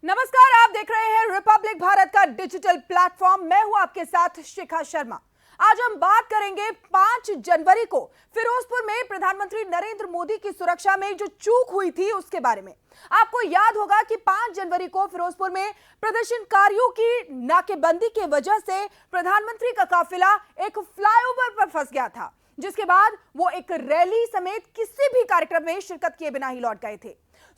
नमस्कार, आप देख रहे हैं रिपब्लिक भारत का डिजिटल प्लेटफॉर्म। मैं हूं आपके साथ शिखा शर्मा। आज हम बात करेंगे 5 जनवरी को फिरोजपुर में प्रधानमंत्री नरेंद्र मोदी की सुरक्षा में जो चूक हुई थी उसके बारे में। आपको याद होगा कि 5 जनवरी को फिरोजपुर में प्रदर्शनकारियों की नाकेबंदी की वजह से प्रधानमंत्री का काफिला एक फ्लाईओवर पर फंस गया था, जिसके बाद वो एक रैली समेत किसी भी कार्यक्रम में शिरकत किए बिना ही लौट गए थे।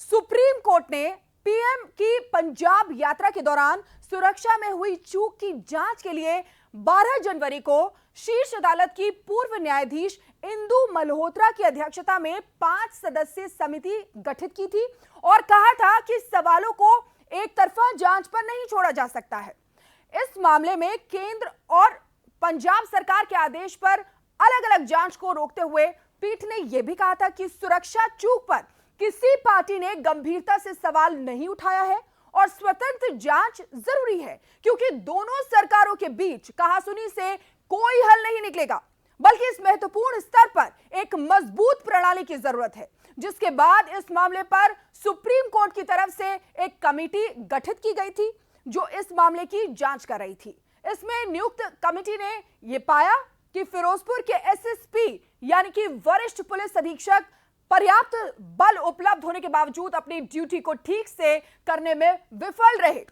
सुप्रीम कोर्ट ने पीएम की पंजाब यात्रा के दौरान सुरक्षा में हुई चूक की जांच के लिए 12 जनवरी को शीर्ष अदालत की पूर्व न्यायाधीश इंदु मल्होत्रा की अध्यक्षता में 5 सदस्यीय समिति गठित की थी और कहा था कि सवालों को एक तरफा जांच पर नहीं छोड़ा जा सकता है। इस मामले में केंद्र और पंजाब सरकार के आदेश पर अलग अलग जांच को रोकते हुए पीठ ने यह भी कहा था कि सुरक्षा चूक पर किसी पार्टी ने गंभीरता से सवाल नहीं उठाया है और स्वतंत्र जांच जरूरी है, क्योंकि दोनों सरकारों के बीच कहासुनी से कोई हल नहीं निकलेगा, बल्कि इस महत्वपूर्ण स्तर पर एक मजबूत प्रणाली की जरूरत है। जिसके बाद इस मामले पर सुप्रीम कोर्ट की तरफ से एक कमेटी गठित की गई थी जो इस मामले की जांच कर रही थी। इसमें नियुक्त कमेटी ने यह पाया कि फिरोजपुर के एसएसपी यानी कि वरिष्ठ पुलिस अधीक्षक पर्याप्त बल उपलब्ध होने के बावजूद अपनी ड्यूटी को ठीक से करने में विफल रहे।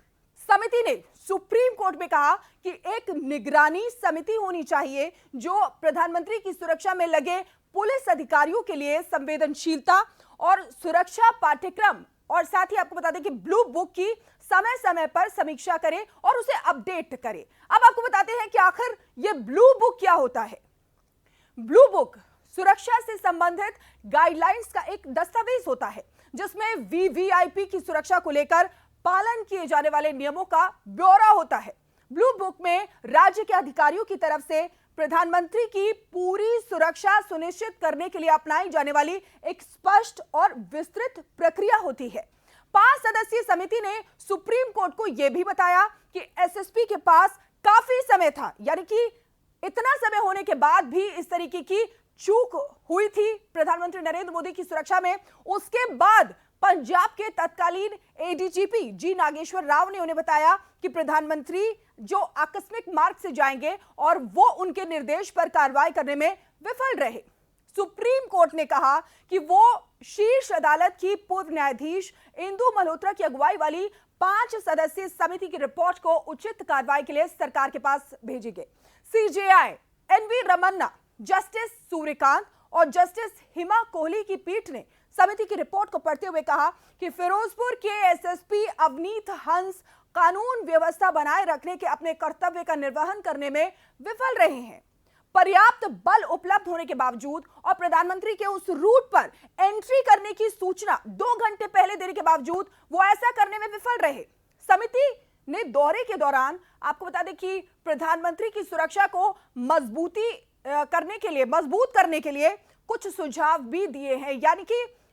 समिति ने सुप्रीम कोर्ट में कहा कि एक निगरानी समिति होनी चाहिए जो प्रधानमंत्री की सुरक्षा में लगे पुलिस अधिकारियों के लिए संवेदनशीलता और सुरक्षा पाठ्यक्रम और साथ ही आपको बता दें कि ब्लू बुक की समय समय पर समीक्षा करे और उसे अपडेट करे। अब आपको बताते हैं कि आखिर यह ब्लू बुक क्या होता है। ब्लू बुक सुरक्षा से संबंधित गाइडलाइंस का एक दस्तावेज होता है जिसमें वीवीआईपी की सुरक्षा को लेकर पालन किए जाने वाले नियमों का ब्यौरा होता है। ब्लू बुक में राज्य के अधिकारियों की तरफ से प्रधानमंत्री की पूरी सुरक्षा सुनिश्चित करने के लिए अपनाई जाने वाली एक स्पष्ट और विस्तृत प्रक्रिया होती है। 5 सदस्यीय समिति ने सुप्रीम कोर्ट को यह भी बताया कि एसएसपी के पास काफी समय था, यानी कि इतना समय होने के बाद भी इस तरीके की चूक हुई थी प्रधानमंत्री नरेंद्र मोदी की सुरक्षा में। उसके बाद पंजाब के तत्कालीन एडीजीपी जी नागेश्वर राव ने उन्हें बताया कि प्रधानमंत्री जो आकस्मिक मार्ग से जाएंगे और वो उनके निर्देश पर कार्रवाई करने में विफल रहे। सुप्रीम कोर्ट ने कहा कि वो शीर्ष अदालत की पूर्व न्यायाधीश इंदु मल्होत्रा की अगुवाई वाली 5 सदस्यीय समिति की रिपोर्ट को उचित कार्रवाई के लिए सरकार के पास भेजेंगे। CJI N V Ramana, justice Suryakant और जस्टिस हिमा कोहली की पीठ ने समिति की रिपोर्ट को पढ़ते हुए कहा कि फिरोजपुर के एसएसपी अवनीत हंस कानून व्यवस्था बनाए रखने के अपने कर्तव्य का निर्वहन करने में विफल रहे हैं। पर्याप्त बल उपलब्ध होने के बावजूद और प्रधानमंत्री के उस रूट पर एंट्री करने की सूचना 2 घंटे पहले देने के बावजूद वो ऐसा करने में विफल रहे। समिति ने दौरे के दौरान आपको बता दें कि प्रधानमंत्री की सुरक्षा को मजबूत करने के लिए कुछ सुझाव भी दिए हैं,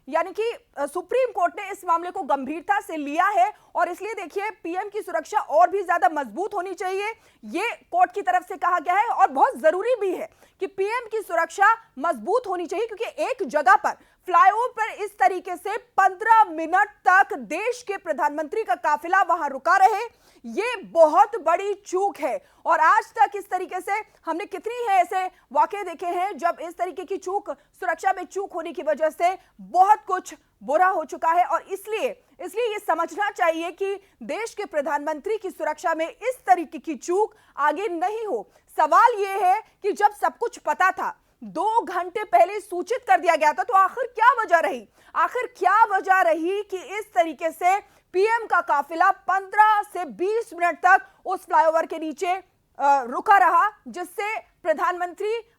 यानी कि सुप्रीम कोर्ट ने इस मामले को गंभीरता से लिया है और इसलिए देखिए पीएम की सुरक्षा और भी ज्यादा मजबूत होनी चाहिए, ये कोर्ट की तरफ से कहा गया है। और बहुत जरूरी भी है कि पीएम की सुरक्षा मजबूत होनी चाहिए, क्योंकि एक जगह पर फ्लाईओवर पर इस तरीके से 15 मिनट तक देश के प्रधानमंत्री का काफिला वहां रुका रहे, ये बहुत बड़ी चूक है। और आज तक इस तरीके से हमने कितनी है ऐसे वाकये देखे हैं जब इस तरीके की चूक, सुरक्षा में चूक होने की वजह से बहुत कुछ बुरा हो चुका है। और इसलिए ये समझना चाहिए कि देश के प्रधानमंत्री की सुरक्षा में इस तरीके की चूक आगे नहीं हो। सवाल यह है कि जब सब कुछ पता था, 2 घंटे पहले सूचित कर दिया गया था, तो आखिर क्या वजह रही कि इस तरीके से पीएम का काफिला 15 से 20 मिनट तक उस फ्लाईओवर के नीचे रुका रहा, जिससे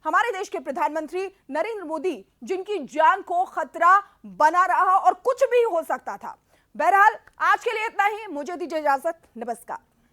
हमारे देश के प्रधानमंत्री नरेंद्र मोदी, जिनकी जान को खतरा बना रहा और कुछ भी हो सकता था। बहरहाल आज के लिए इतना ही, मुझे दीजिए इजाजत, नमस्कार।